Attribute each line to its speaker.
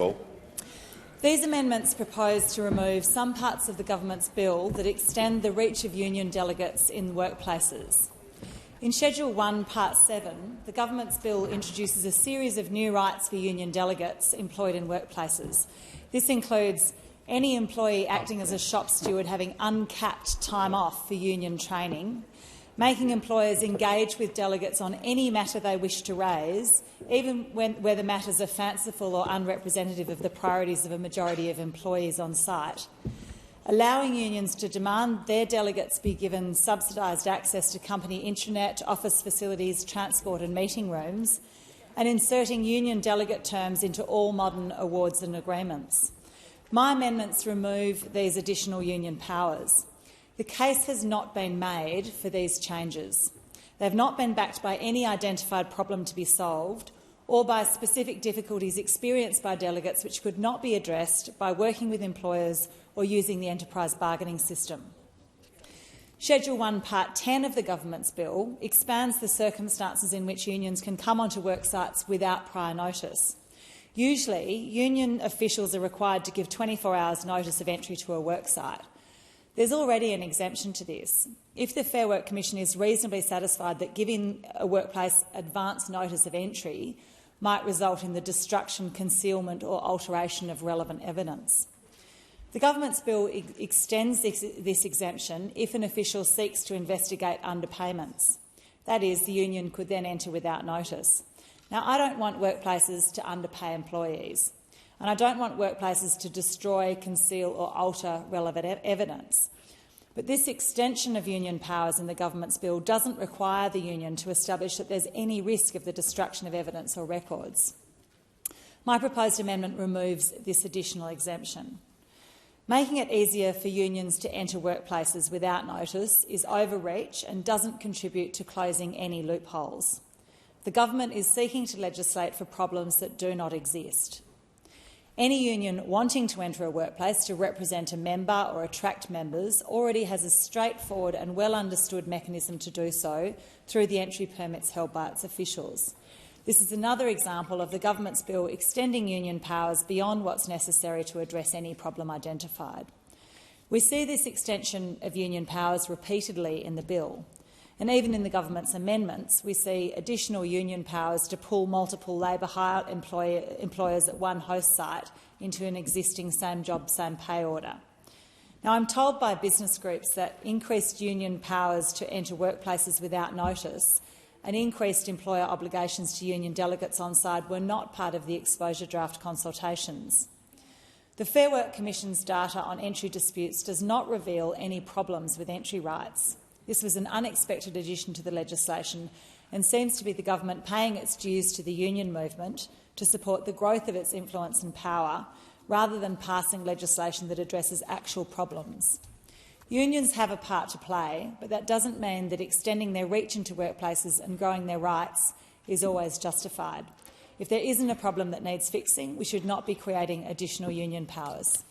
Speaker 1: call.
Speaker 2: These amendments propose to remove some parts of the government's bill that extend the reach of union delegates in workplaces. In Schedule 1, Part 7, the government's bill introduces a series of new rights for union delegates employed in workplaces. This includes any employee acting as a shop steward having uncapped time off for union training, making employers engage with delegates on any matter they wish to raise, even where the matters are fanciful or unrepresentative of the priorities of a majority of employees on site, allowing unions to demand their delegates be given subsidised access to company intranet, office facilities, transport and meeting rooms, and inserting union delegate terms into all modern awards and agreements. My amendments remove these additional union powers. The case has not been made for these changes. They have not been backed by any identified problem to be solved or by specific difficulties experienced by delegates which could not be addressed by working with employers or using the enterprise bargaining system. Schedule 1, Part 10 of the government's bill expands the circumstances in which unions can come onto work sites without prior notice. Usually, union officials are required to give 24 hours notice of entry to a work site. There's already an exemption to this. If the Fair Work Commission is reasonably satisfied that giving a workplace advance notice of entry might result in the destruction, concealment or alteration of relevant evidence. The government's bill extends this exemption if an official seeks to investigate underpayments. That is, the union could then enter without notice. Now, I don't want workplaces to underpay employees, and I don't want workplaces to destroy, conceal or alter relevant evidence. But this extension of union powers in the government's bill doesn't require the union to establish that there's any risk of the destruction of evidence or records. My proposed amendment removes this additional exemption. Making it easier for unions to enter workplaces without notice is overreach and doesn't contribute to closing any loopholes. The government is seeking to legislate for problems that do not exist. Any union wanting to enter a workplace to represent a member or attract members already has a straightforward and well-understood mechanism to do so through the entry permits held by its officials. This is another example of the government's bill extending union powers beyond what's necessary to address any problem identified. We see this extension of union powers repeatedly in the bill. And even in the government's amendments, we see additional union powers to pull multiple labour hire employers at one host site into an existing same job, same pay order. Now, I'm told by business groups that increased union powers to enter workplaces without notice and increased employer obligations to union delegates on site were not part of the exposure draft consultations. The Fair Work Commission's data on entry disputes does not reveal any problems with entry rights. This was an unexpected addition to the legislation and seems to be the government paying its dues to the union movement to support the growth of its influence and power, rather than passing legislation that addresses actual problems. Unions have a part to play, but that doesn't mean that extending their reach into workplaces and growing their rights is always justified. If there isn't a problem that needs fixing, we should not be creating additional union powers.